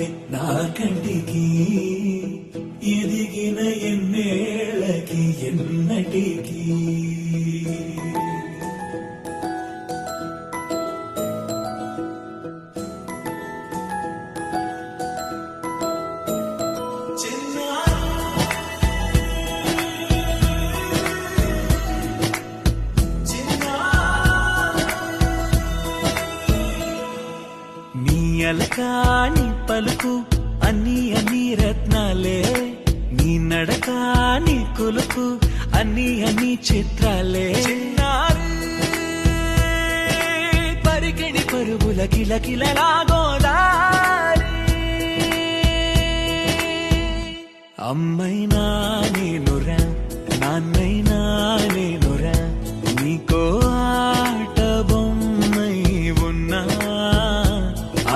నువ్వే నా కంటికి ఎదిగిన ఎన్నేళ్ళకి ఎన్నటికి అలకాని పలుకు అన్ని అన్ని రత్నాలే నీ నడకాని కొలుకు అన్ని అన్ని చిత్రాలే పరికిణి పరుగుల కిలకిలలాగోదారి అమ్మైనా నేనురా నాన్నైనా నేనురా నీకో ఆట బొమ్మై ఉన్నా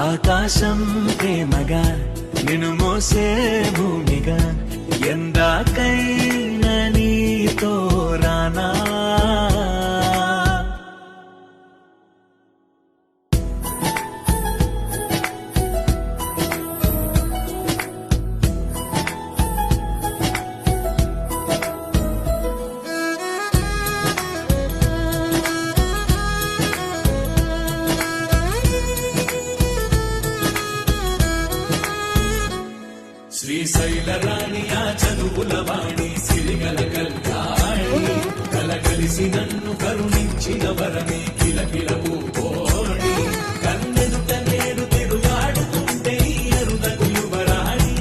ఆకాశం ప్రేమగా నిన్ను మోసే భూమిగా ఎందాకైనా నీతో రానా శ్రీశైల రాణి ఆ చదువుల వాణి సిరిగల కల్కాణి కలగలిసి నన్ను కరుణించిన వరమే కిలకిల పూకోణి కన్నెదుట నేడు తిరుగాడుతుంటే అరుదకు యువరాణి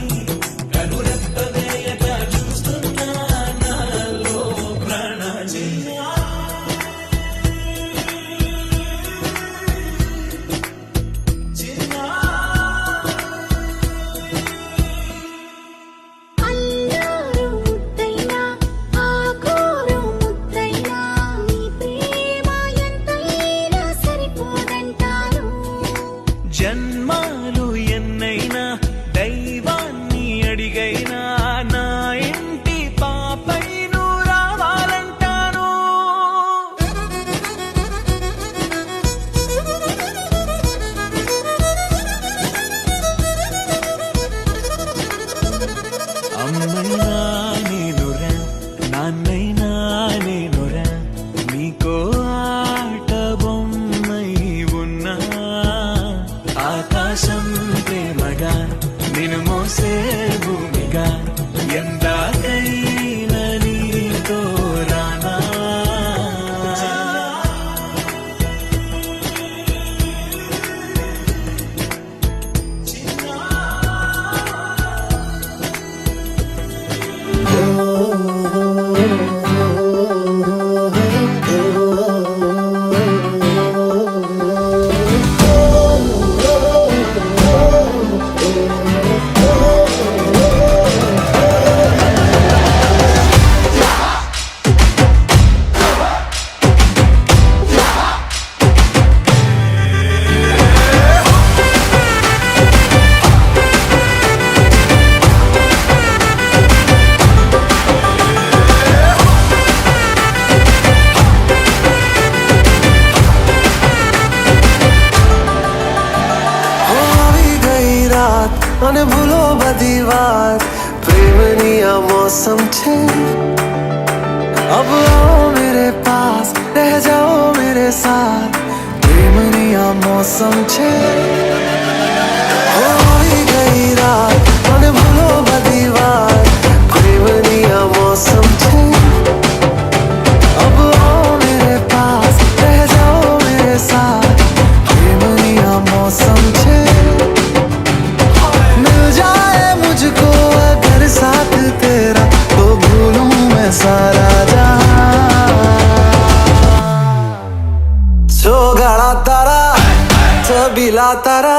కనురెప్ప వేయక చూస్తున్నా నాలో ప్రాణ జన్మాలు ఎన్నైనా దైవాన్ని అడిగైనా నా ఇంటి పాపై నువ్వు రావాలంటాను అమ్మైనా నేనురా నాన్నైనా నేనురా నీకో ఆట బొమ్మై ఉన్నా ఆకాశం ప్రేమగా నిన్ను మోసే భూమిగా ఎందాకైనా నీతో రానా અને ભૂલો બધી વાત પ્રેમની આ મૌસમ છે अब आओ मेरे पास रह जाओ मेरे साथ प्रेमनी आ मौसम छे होई गई रात અને ભૂલો બધી વાત પ્રેમની आ मौसम छे अब आओ मेरे पास रह जाओ मेरे साथ प्रेमनी आ मौसम छे मुझको अगर साथ तेरा तो भूलूं मैं सारा जहां चौगाड़ा तारा छबीला तारा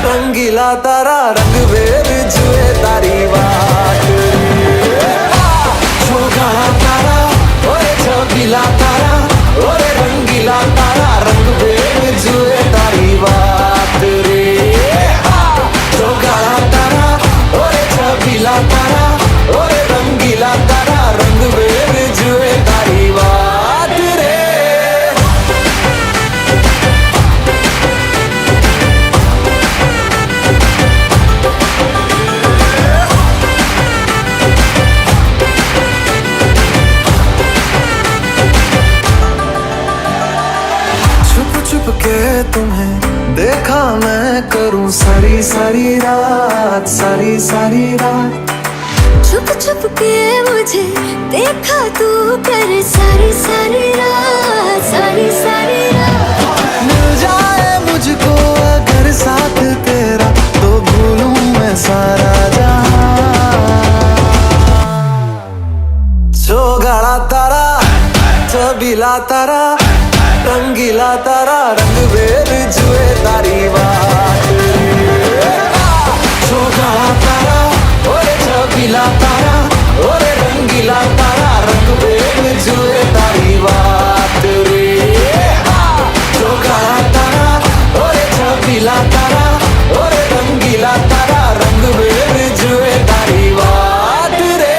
रंगीला तारा रंग वेर जुए तारी बात चौगाड़ा तारा ओए छबीला तारा ओए रंगीला तारा रंग वेर जुए तारी बात रे चौगाड़ा तारा छबीला तारा और रंगीला तारा रंग वेर जुए तारी बात रे करूं सारी सारी रात, सारी सारी रात। छुप छुप के मुझे देखा तू कर सारी सारी रात, सारी सारी रात। मिल जाए मुझको अगर साथ तेरा तो भूलूं मैं सारा जहां। चौगाड़ा तारा, छबीला तारा, रंगीला तारा, रंग बेर जुए तारी बात। चौगाड़ा तारा, ओरे छबीला तारा, ओरे रंगीला तारा, रंग बेर जुए तारी बात रे। चौगाड़ा तारा, ओरे छबीला तारा, ओरे रंगीला तारा, रंग बेर जुए तारी बात रे।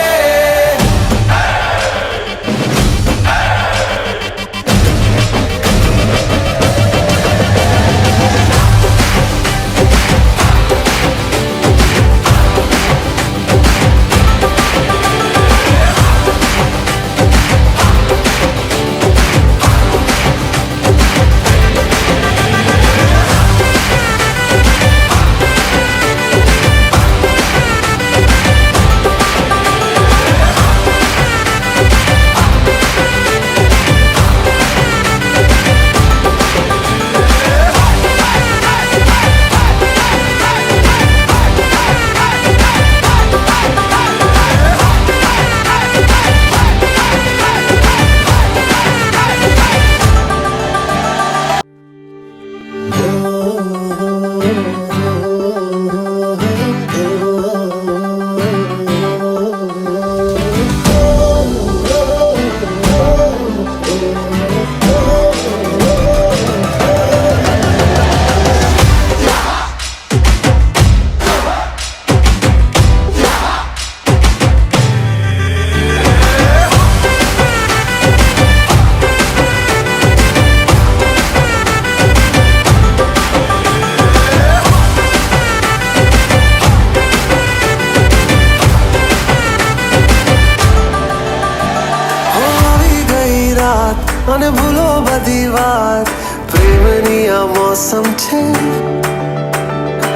અને ભૂલો બધી વાત પ્રેમની આ મૌસમ છે।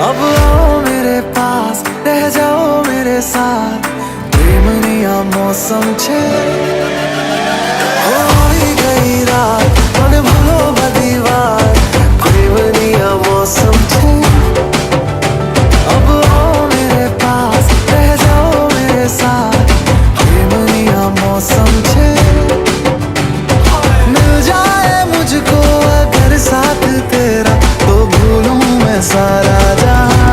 अब आओ मेरे पास रह जाओ मेरे साथ प्रेमनी आ मौसम छे। होई गई रात અને ભૂલો બધી વાત પ્રેમની आ मौसम छे। अब आओ मेरे पास रह जाओ मेरे साथ प्रेमनी आ मौसम छे। मिल जाए मुझको अगर साथ तेरा तो भूलूं मैं सारा जहां।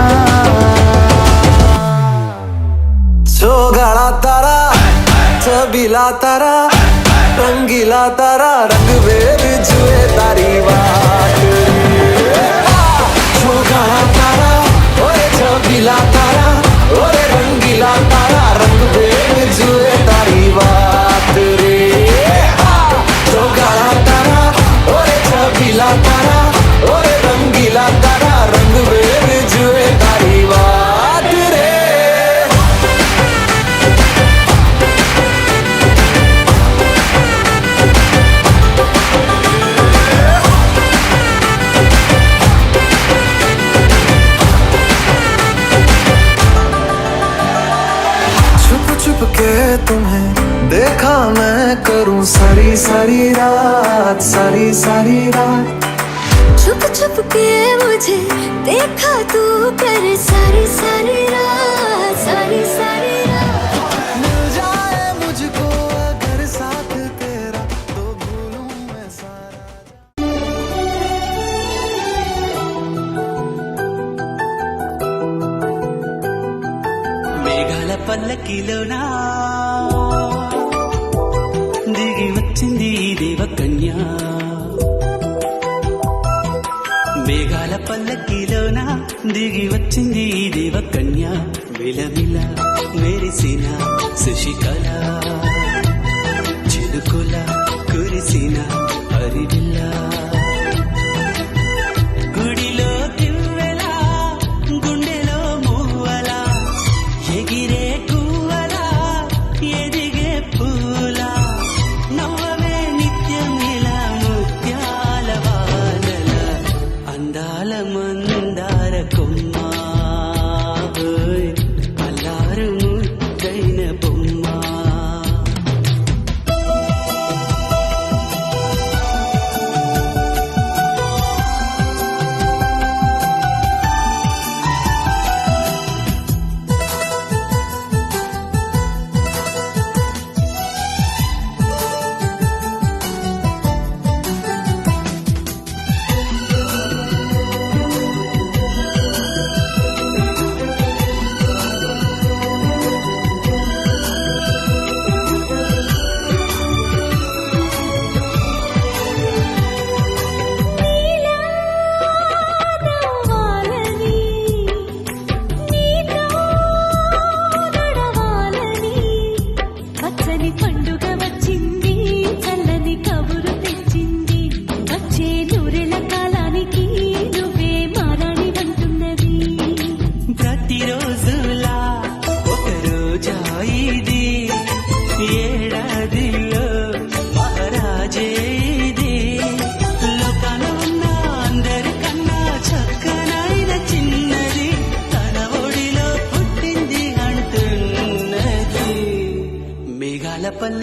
चौगाड़ा तारा, छबीला तारा, रंगीला तारा, रंग बेर जुए तारी बात। चौगाड़ा तारा, ओरे छबीला तारा, ओरे रंगीला तारा, रंग बेर जुए तारी बात रे। चौगाड़ा तारा, ओरे छबीला तारा, ओरे रंगीला तारा, रंग बेर जुए तारी बात रे। छुप छुप के तुम्हें देखा मैं करूं सारी सारी रात, सारी सारी रात। छुप छुप के मुझे देखा तू कर सारी सारी रात, सारी सारी रात। मिल जाए मुझको अगर साथ तेरा तो भूलूं मैं सारा। మేఘాల పల్లకిలోనా దిగి వచ్చింది ఈ దేవకన్య। మేఘాల పల్లకిలోన దిగి వచ్చింది ఈ దేవకన్య। విలవిల మెరిసిన శశికళ చిలుకుల కురిసిన హరివిల్ల। గుడిలో దివ్వెలా గుండెలో మూవలా ఎగిరే కువ్వలా ఎదిగే పూలా నవ్వవే నిత్యం ఇలా ముత్యాల వానల అందాల మందార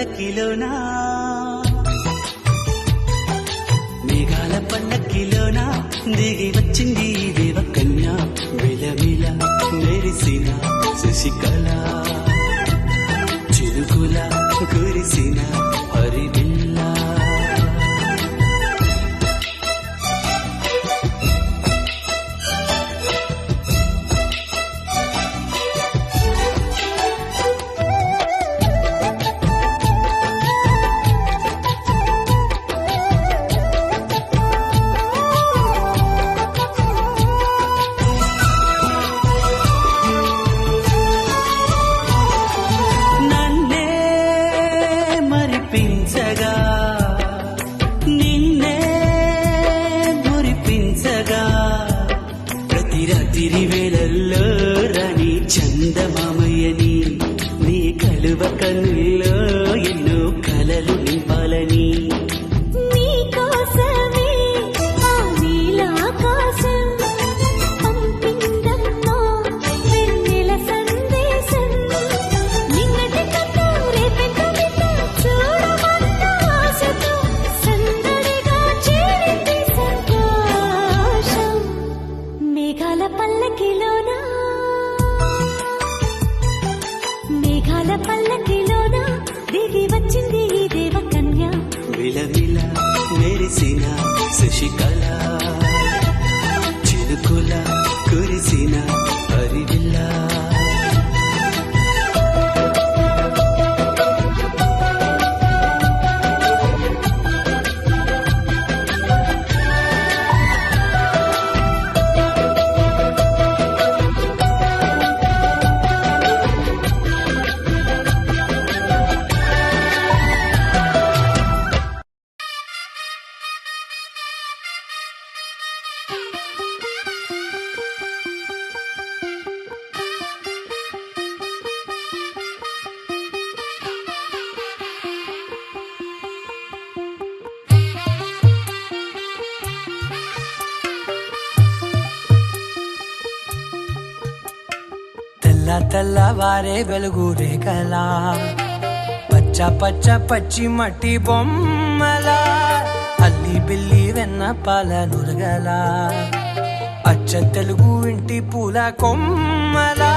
పల్లకిలోనా మేఘాల పల్లకిలోనా దిగి వచ్చింది దేవకన్య విలమిల మెరిసిన శశికళ చిరుకుల కురిసిన హరివిల్ల మరిపించగా నిన్నే మురిపించగా ప్రతి రాత్రి వేళల్లో రాణి చందమామయ్యని నీ కలువ కన్నుల్లో ఎన్నో కలలు నింపాలని నీకోసమే ఆ నీలాకాశం పంపిందమ్మా వెన్నెల సందేశం నిన్నటి కథ రేపటి కవిత చూడమన్న ఆశతో సందడిగా చేరింది సంతోషం మేఘాల పల్లకిలోనా దిగి వచ్చింది ఈ దేవకన్య విలవిల మెరిసిన శశికళ చిరుకుల కురిసిన హరివిల్ల తెల్లవారే వెలుగు రేఖలా పచ్చ పచ్చ పచ్చి మట్టి బొమ్మలా అల్లి బిల్లి వెన్న పాల నురగలా అచ్చ తెలుగు ఇంటి పూల కొమ్మలా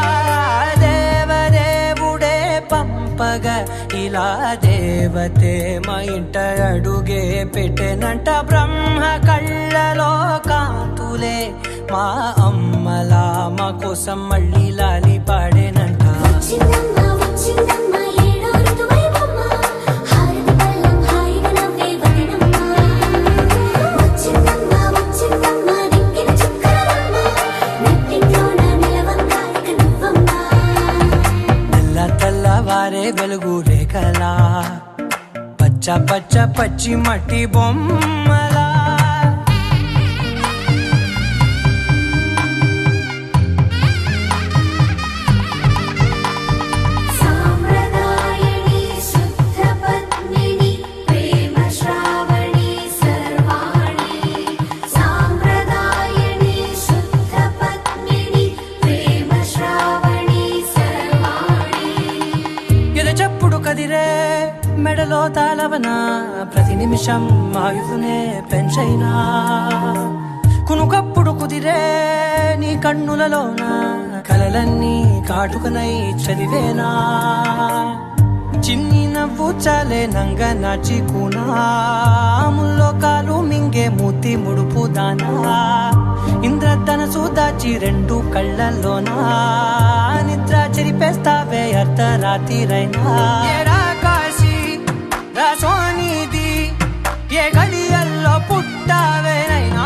దేవదేవుడే పంపగా ఇలా దేవతే మా ఇంట అడుగే పెట్టెనంట బ్రహ్మ కళ్ళలో కాంతులే మా అమ్మలా మా కోసం మళ్ళీ లాలి పాడేనంట వచ్చిందమ్మా వచ్చిందమ్మా ఏడో ఋతువైవమ్మా హారతి పళ్ళం హాయిగా నవ్వే వదినమ్మా వచ్చిందమ్మా దిక్కిన చుక్కలమ్మా నెట్టింట్లోన నిలవంగా ఇక నువ్వమ్మా తెల్లవారే వెలుగు రేఖలా పచ్చ పచ్చ పచ్చి మట్టి బొమ్మలా సాంప్రదాయని శుద్ధ పద్మిని ప్రేమ శ్రావణి సర్వాణి సాంప్రదాయని శుద్ధ పద్మిని ప్రేమ శ్రావణి సర్వాణి ఎద చప్పుడు కదిరే మెడలో తాళవన ప్రతి నిమిషం ఆయుధునే పెంచైనా కునుకప్పుడు కుదిరే నీ కన్నులలోన కలలన్నీ కాటుకనై చదివేనా చిన్ని నవ్వు చాలే నంగ నాచి కూనాముల్లో కాలు మింగే మూతి ముడుపు దానా ఇంద్రధనసు దాచి రెండు కళ్ళల్లోనా నిద్ర చెరిపేస్తావే అర్ధరాత్రిరైనా ఏడా కాశీ రాసోనిది ఏ గడియల్లో పుట్టావేనైనా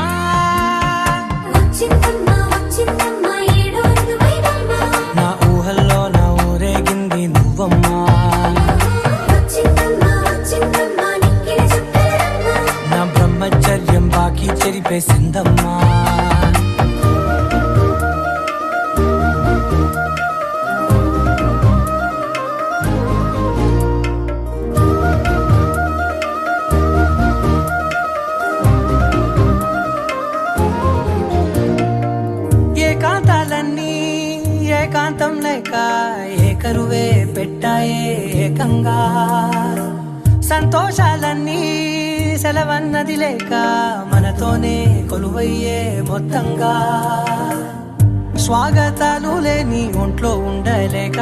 వచ్చిందమ్మా ఏడో ఋతువైవమ్మా నా ఊహల్లో నా ఊరేగింది నువ్వమ్మా వచ్చిందమ్మా నిక్కిన చుక్కలమ్మా నా బ్రహ్మచర్యం బాకీ చెరిపేసిందమ్మా ఏకాంతం లేక కరువే పెట్టాయే ఏకంగా సంతోషాలన్నీ సెలవన్నది లేక మనతోనే కొలువయ్యే మొత్తంగా స్వాగతాలు లేని ఒంట్లో ఉండలేక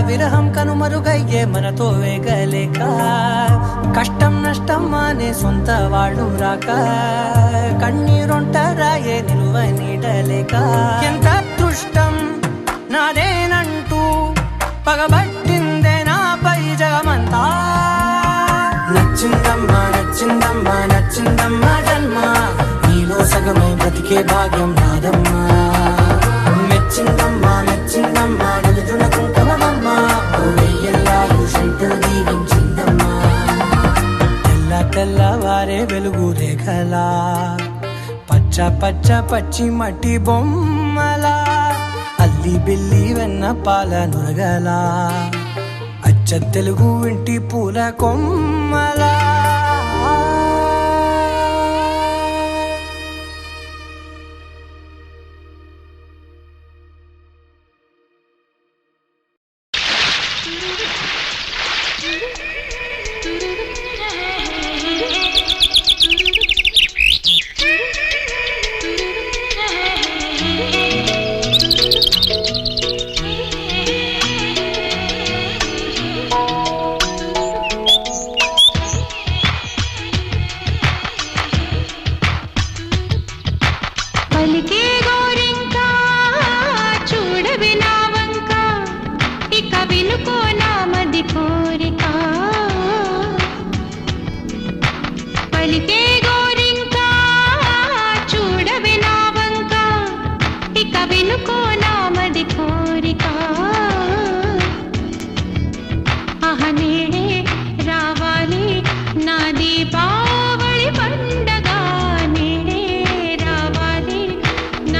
విరహం కనుమరుగయ్యే మనతో వేగలేక కష్టం నష్టం అనే సొంత వాళ్ళు రాక కన్నీరొంటరాయే నిలువ నీడలేక ఎంత అదృష్టం నాదేనంటూ పగబట్టిందే నాపై జగమంతా నచ్చిందమ్మా నచ్చిందమ్మా నచ్చిందమ్మా జన్మ నీలో సగమై బ్రతికే భాగ్యం నాదమ్మా మెచ్చిందమ్మా మెచ్చిందమ్మా నలుజున కుంకుమమ్మా వెయ్యల్లాలు శంకరు దీవించిందమ్మా తెల్ల తెల్లవారే వెలుగు రేఖలా పచ్చ పచ్చ పచ్చి మట్టి బొమ్మలా అల్లి బిల్లి వెన్న పాల నురగలా అచ్చ తెలుగు ఇంటి పూల కొమ్మలా పలికే గోరింకా చూడవి నా వంక ఇక వినుకో నామది కోరిక పలికే గోరింకా చూడవి నా వంక ఇక వినుకో నామది కోరిక ఆహ నేడే రావాలి నా దీపావళి పండగ నేడే రావాలి నా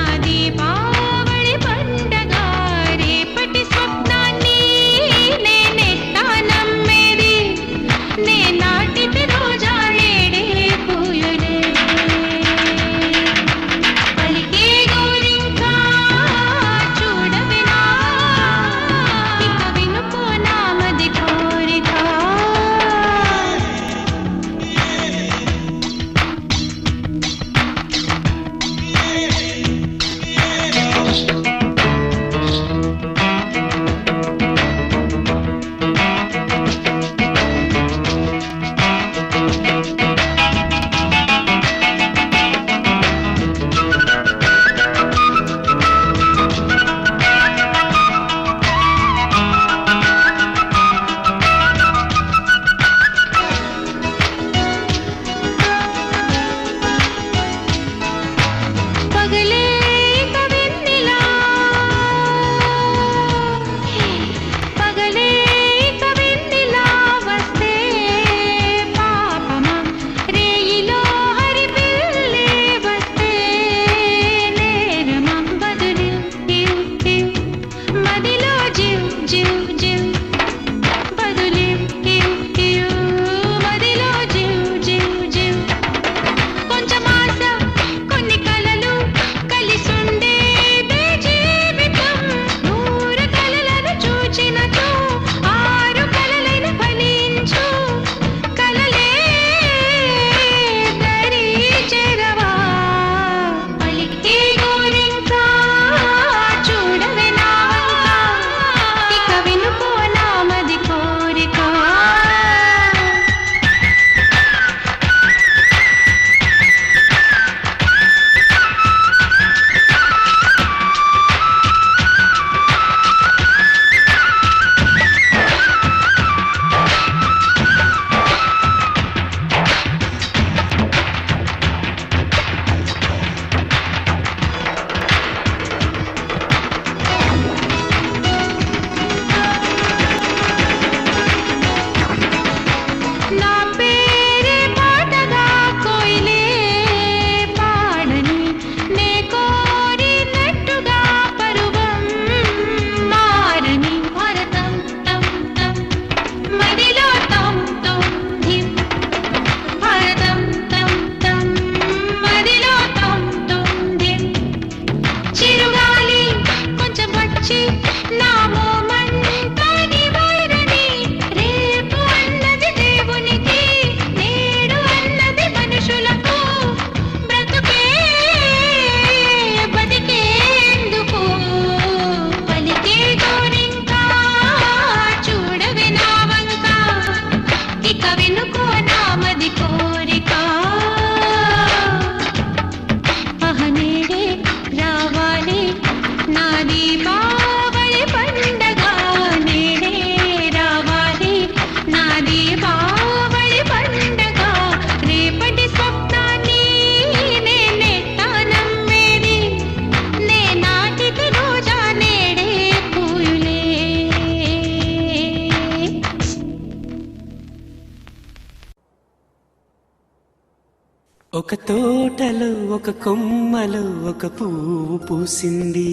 తోటలో ఒక కొమ్మలో ఒక పువ్వు పూసింది.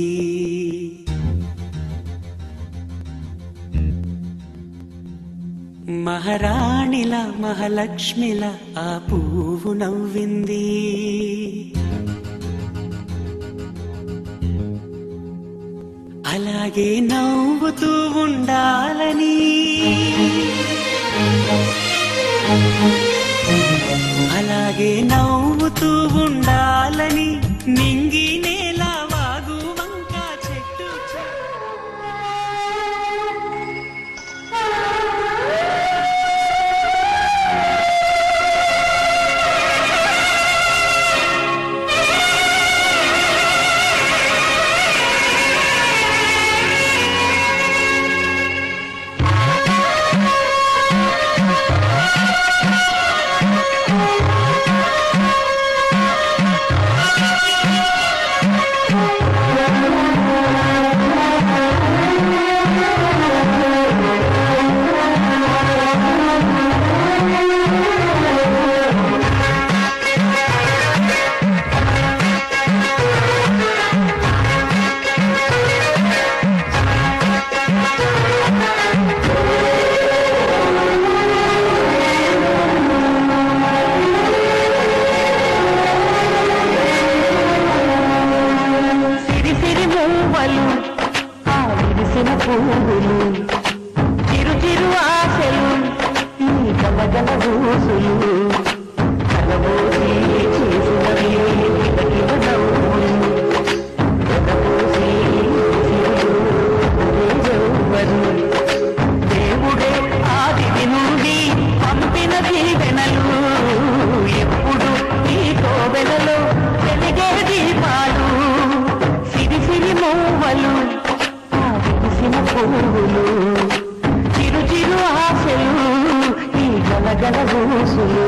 మహారాణిలా మహాలక్ష్మిలా ఆ పువ్వు నవ్వింది. అలాగే నవ్వుతూ ఉండాలని, అలాగే నవ్వుతూ ఉండాలని నింగి నేల వాగు వంక చెట్టు చిరు చిరు ఆశలు ఈ గలగల ఊసులు.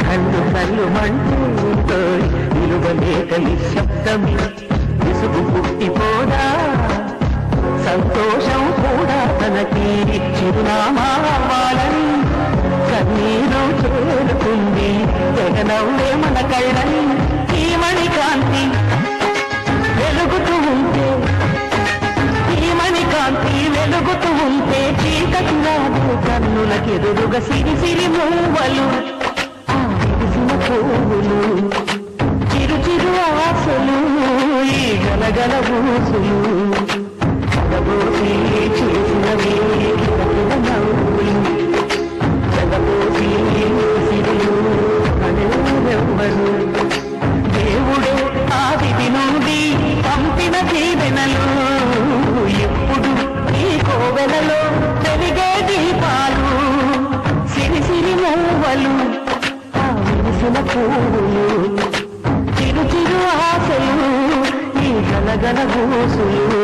కళ్ళు కళ్ళు మంటూ విలువలేక నిశ్శబ్దమే విసుగు పుట్టిపోదా, సంతోషం కూడా తనకి చిరునామా అవ్వాలని కన్నీరు చేరుకుంది జగనవ్వే మన కళ్ళని. ఈ మణికాంతి వెలుగుతూ ఉంటే, ఈ మణికాంతి వెలుగుతూ ఉంటే చీకటి రాదు కన్నులకెదురుగా సిరి సిరి మూవలు ఆ విరిసిన పువ్వులు. చిరు చిరు ఆశలు ఈ గలగల ఊసులు జగబోసి చేసినవి కిలకిల నవ్వులు. జగబోసి సిరులు అనేవరు దేవుడే ఆదితి నుండి పంపిన దీవెనలు. ఎప్పుడు ఈ కోవెలలో వెలిగే దీపాలు, సిరి సిరి మూవలు ఆ విరిసిన పువ్వులు. చిరు చిరు ఆశలు ఈ గలగల ఊసులు.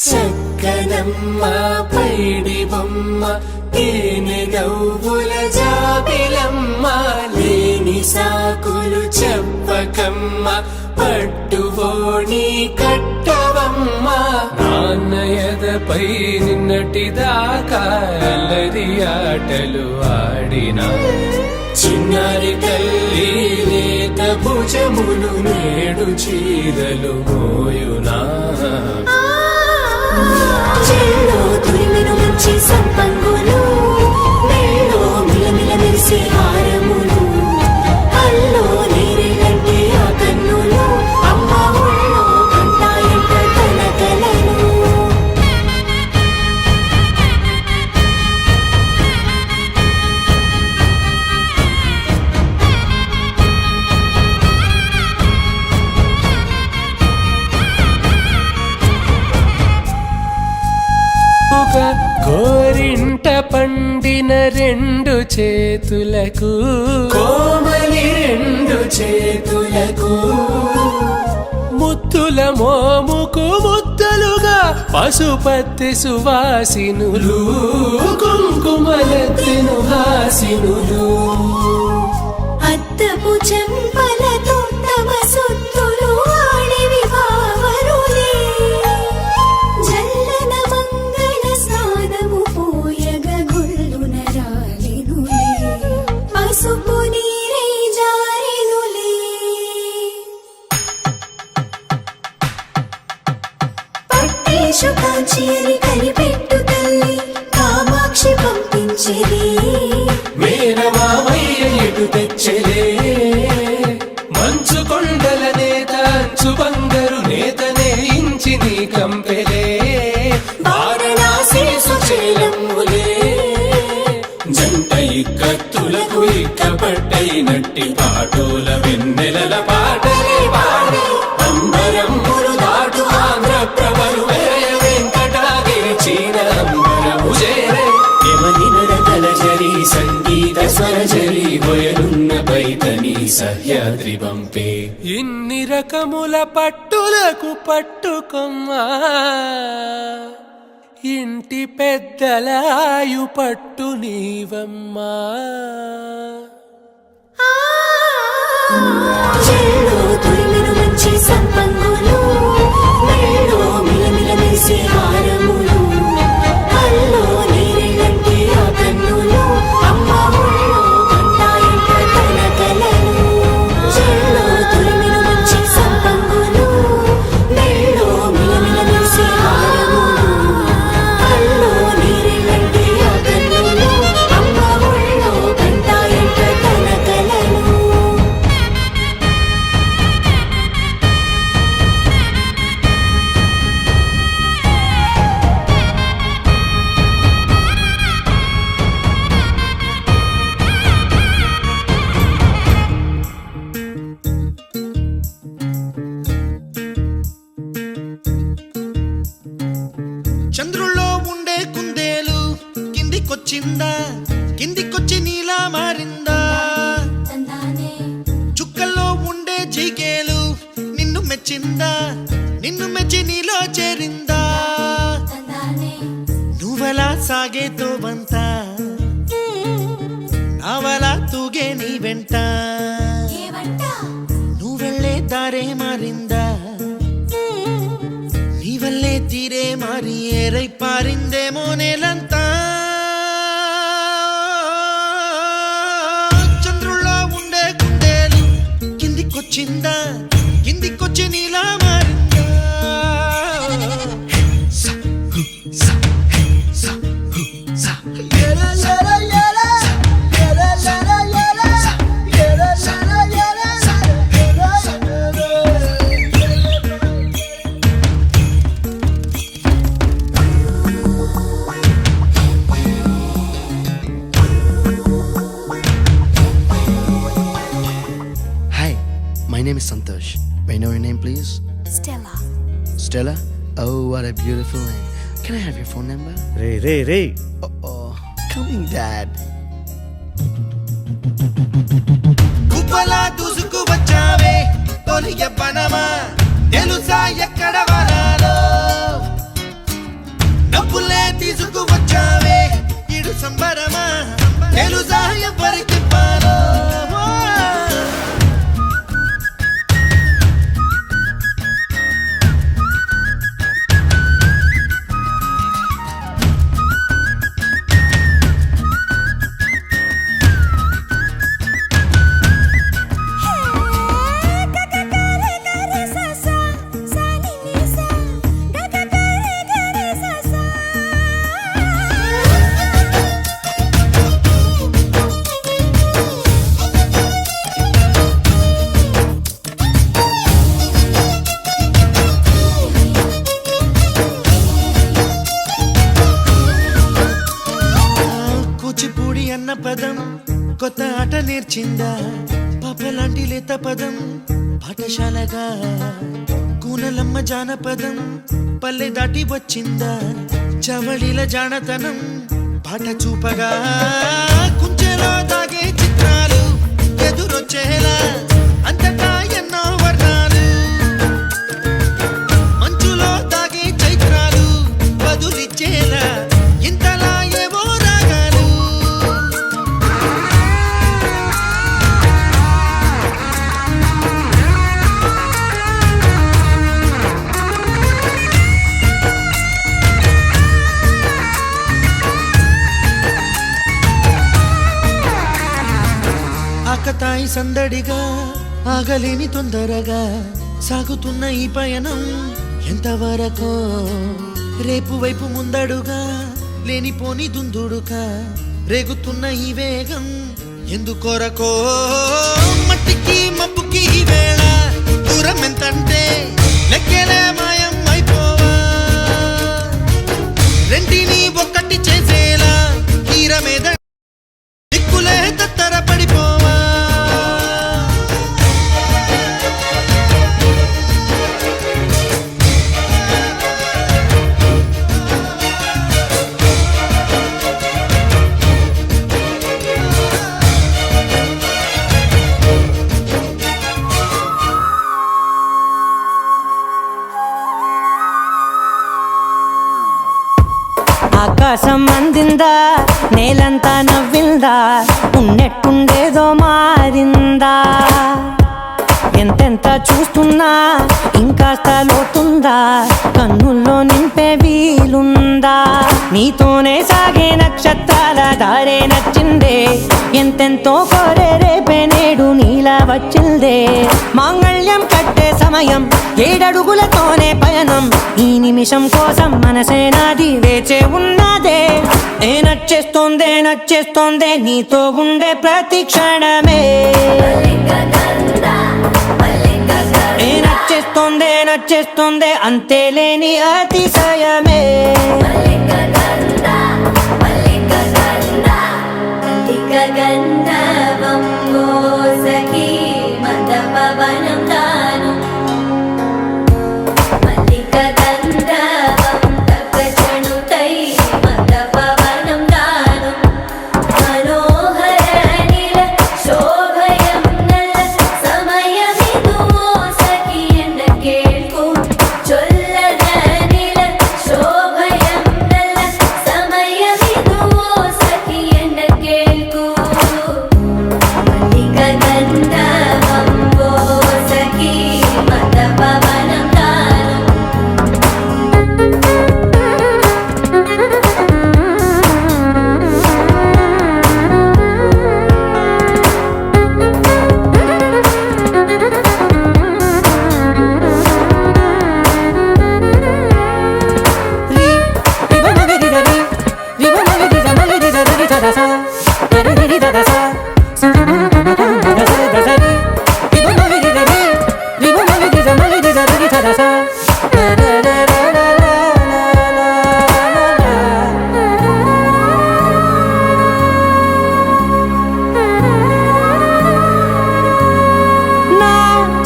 చక్కనమ్మ పైడి బొమ్మ తేనె నవ్వుల జాబిలమ్మ, లేని సాకులు చెప్పకమ్మ పట్టువోణి కట్టవమ్మ. నా నాన్నయదపై నిన్నటిదాకా అల్లరి ఆటలు ఆడినా చిన్నారి తల్లి లేత భుజములు నేడు చీరలు మోయునా చెల్లో తురిమిన మంచి సంపంగులు మెళ్ళో మిలమిల మెరిసే హారములు అల్లో నీరెళ్ళంటే ఆ కన్నులు అమ్మ ఒళ్ళో కంటాయంట కలకలను గోరింట పండిన రెండు చేతులకు కోమలి రెండు చేతులకు ముత్తుల మోముకు ముద్దలుగా పశుపతి సువాసినులు కుంకుమలెత్తిను హాసినులు అద్దపు చెంపలతో తమ సొత్తులు ఆడివి బావరులే జల్లన మంగళ స్నానము పోయగ గుళ్ళున రాలినులే పసుపు నీరై జారినులే పట్టేషు కాంచేరి కనిపెట్టు తల్లి కామాక్షి పంపించేది మేనమామయ్య ఎటు తెచ్చలే మంచు కొండల నేత అంచు బంగారు నేతనే ఇంచి నీ కంపెలే వారణాసి సుచేలమ్ములే జంట ఇక్కత్తులకు ఇక్కపట్టైనట్టి పాటోల వెన్నెలల పాటలే పాడే అంబరమ్ములు దాటు ఆంధ్ర ప్రభలు వేయ వెంకటాగిరి చీన అంబరము చేరే యమని నడకల జరి సంగీత స్వర జరి బయలున్న పైతని సహ్యాద్రి పంపే ఇన్ని రకముల పట్టులకు పట్టుకొమ్మా ఇంటి పెద్దలాయు పట్టు నీవమ్మా చెల్లో తురిమిన మంచి సంపంగులు మెళ్ళో మిలమిల మెరిసే హారములు అల్లో నీరెళ్ళంటే ఆ కన్నులు అమ్మ ఒళ్ళో కంటాయంట కలకలను చెల్లో తురిమిన మంచి సంపంగులు మెళ్ళో మిలమిల మెరిసే హారములు అల్లో నీరెళ్ళంటే ఆ కన్నులు అమ్మ ఒళ్ళో కంటాయంట కలకలను చంద్రుల్లో ఉండే కుందేలు కిందికొచ్చిందా కిందికొచ్చి నీలా మారిందా చుక్కల్లో ఉండే జీకేలు నిన్ను మెచ్చిందా నిన్ను మెచ్చి నీలో చేరిందా నువ్వలా సాగే తోవంతా నావలా తూగే నీ వెంట నువ్వెళ్ళే దారే మారిందా నీ వల్లే తీరే మారి ఏరై పారిందేమో నేలంతా చంద్రుల్లో ఉండే కుందేలు కిందికొచ్చిందా కిందికొచ్చి నీలా మారిందా My name is Santosh. May I know your name, please? Stella. Stella? Oh, what a beautiful name. Can I have your phone number? Ray Oh, coming, Dad. కుప్పలా దూసుకు వచ్చావే తొలి యవ్వనమా తెలుసా ఎక్కడ వాలాలో డబ్బులే తీసుకు వచ్చావే ఇడు సంబరమా తెలుసా ఎవరికి పాలో కూచిపూడి అన్న పదం కొత్త ఆట నేర్చిందా పాపలాంటి లేత పదం పాఠశాలగా కూనలమ్మ జానపదం పల్లె దాటి వచ్చిందా చవళిల జానతనం పాట చూపగా కుంచెలో దాగే చిత్రాలు ఎదురొచ్చేలా అంతటా ఎన్నో వర్ణాలు మంచులో దాగే చైత్రాలు బదులిచ్చేలా ఇంతలా ఏవో రాగాలు ఆకతాయి సందడిగా ఆగలేని తొందరగా సాగుతున్న ఈ పయనం ఎంతవరకో రేపు వైపు ముందడుగా లేనిపోని దుందుడుగా రేగుతున్న ఈ వేగం ఎందుకొరకో మట్టికి మబ్బుకి ఈ వేళ దూరం ఎంతంటే లెక్కలే మాయం అయిపోవా రెంటిని ఒక్కటి చేసేలా తీరమేద దిక్కులే తత్తర పడిపోవా ఆకాశం అందిందా నేలంతా నవ్విందా ఉన్నట్టుండేదో మారిందా ఎంతెంత చూస్తున్నా ఇంకాస్త లోతుందా కన్నుల్లో నింపే వీలుందా నీతోనే సాగే నక్షత్రాల దారే నచ్చిందే ఎంతెంతో కోరే రేపే నేడు నీలా వచ్చిందే మాంగళ్యం కట్టే సమయం 7 అడుగులతోనే పయనం ఈ నిమిషం కోసం మనసే నాది వేచే ఉన్నదే నచ్చేస్తోందే నచ్చేస్తోందే నీతో ఉండే ప్రతి క్షణమే నచ్చేస్తోందే నచ్చేస్తోందే అంతేలేని అతిశయమే గంధర్వం సఖీ మంద పవనం తాను మల్లిక గంధర్వం తగ్గచణుతై మంద పవనం తాను మనోహర నీల శోభయం నల్ల సమయమిదు సఖీ ఎన్న కేൾക്കൂ చొల్లద నీల శోభయం నల్ల సమయమిదు సఖీ ఎన్న కేൾക്കൂ మల్లిక గంధర్వం సఖీ మంద పవనం తాను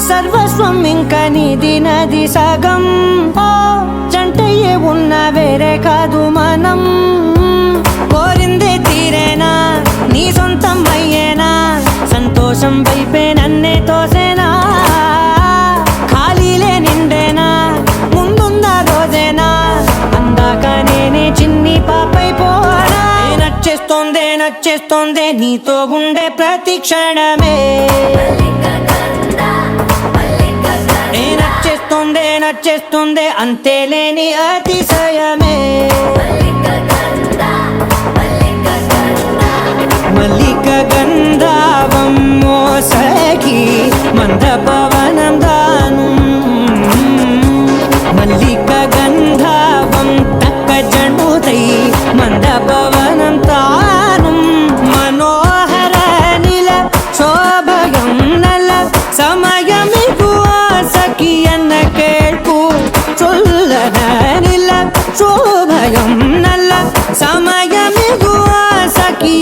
సర్వస్వం ఇంకా నీది నది సగం జంటయ్యే ఉన్న వేరే కాదు మనం కోరిందే తీరేనా నీ సొంతం అయ్యేనా సంతోషం వైపే నన్నే తోసేనా ఖాళీలే నిండేనా ముందున్న రోజేనా అందాక నేనే చిన్ని పాపై పోనా నచ్చేస్తోందే నచ్చేస్తోందే నీతో ఉండే ప్రతి క్షణమే నచ్చేస్తోందే నచ్చేస్తోందే అంతేలేని అతిశయమే మల్లిక గంధర్వం సఖీ మంద పవనం దాను మల్లిక గంధర్వం తక్కజణుతై మంద పవనం తాను మనోహర నీల శోభయం నల్ల సమయమిదు సఖీ ఎన్న కేൾക്കൂ చొల్లద నీల శోభయం నల్ల సమయమిదు సఖీ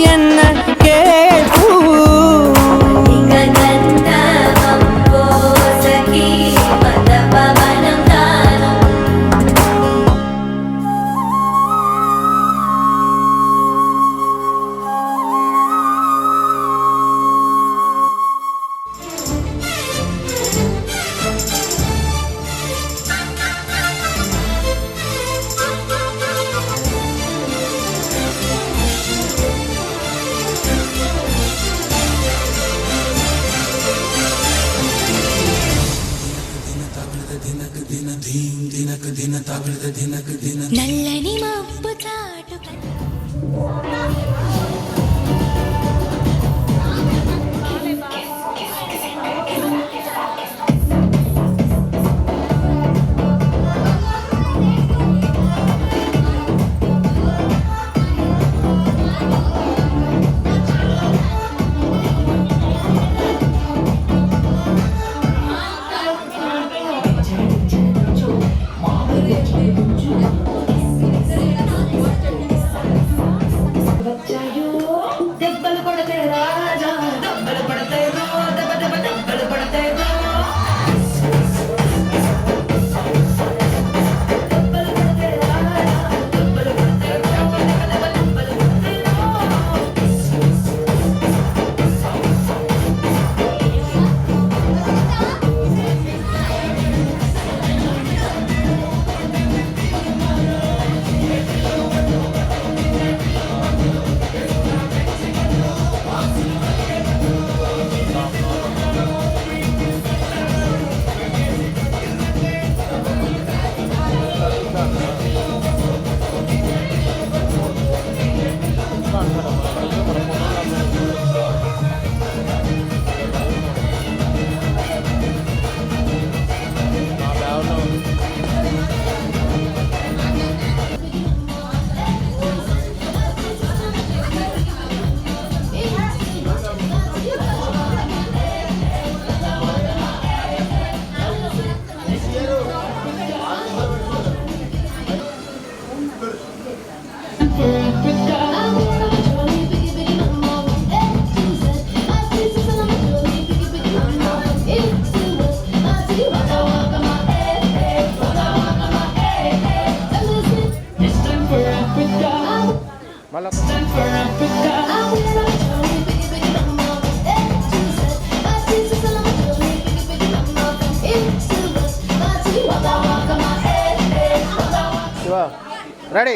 రెడీ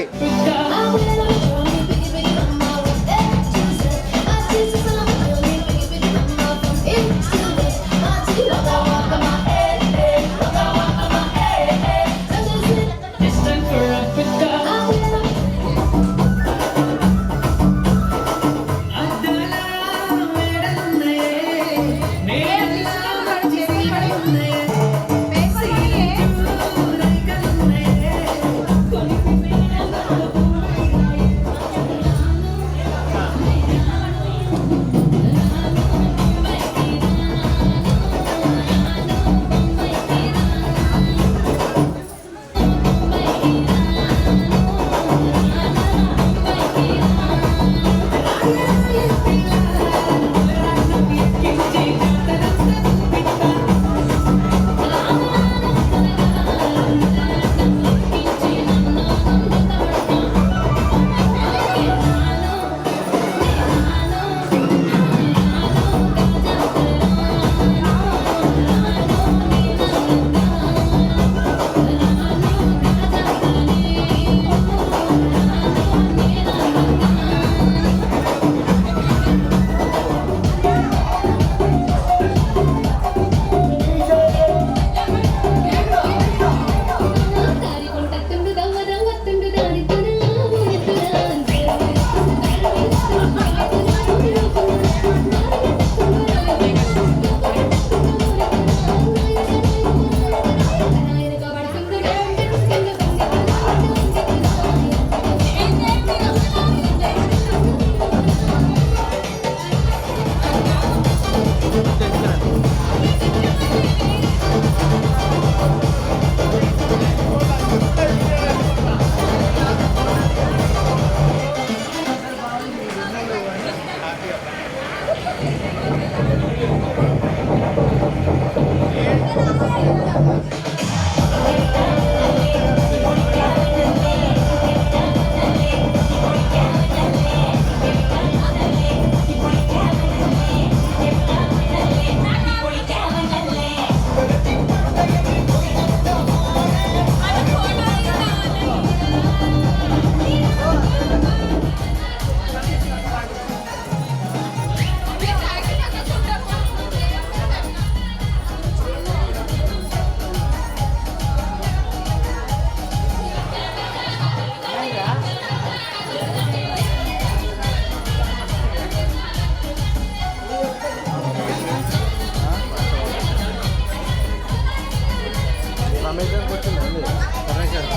రమేష్ గారికి వచ్చిందండి రమేష్ గారు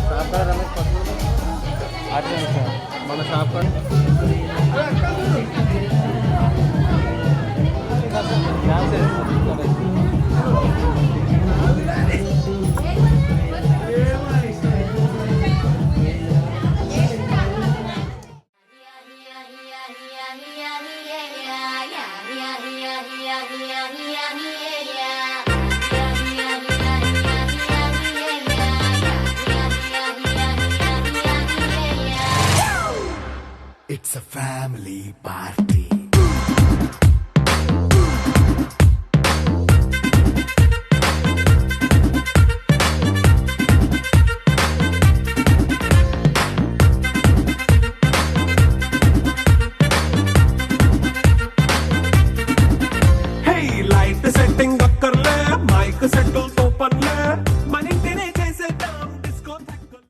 షాప్ కాడ రమేష్ పట్టుకుంటే అట్లే సార్ మన షాప్ కాడ It's a family party.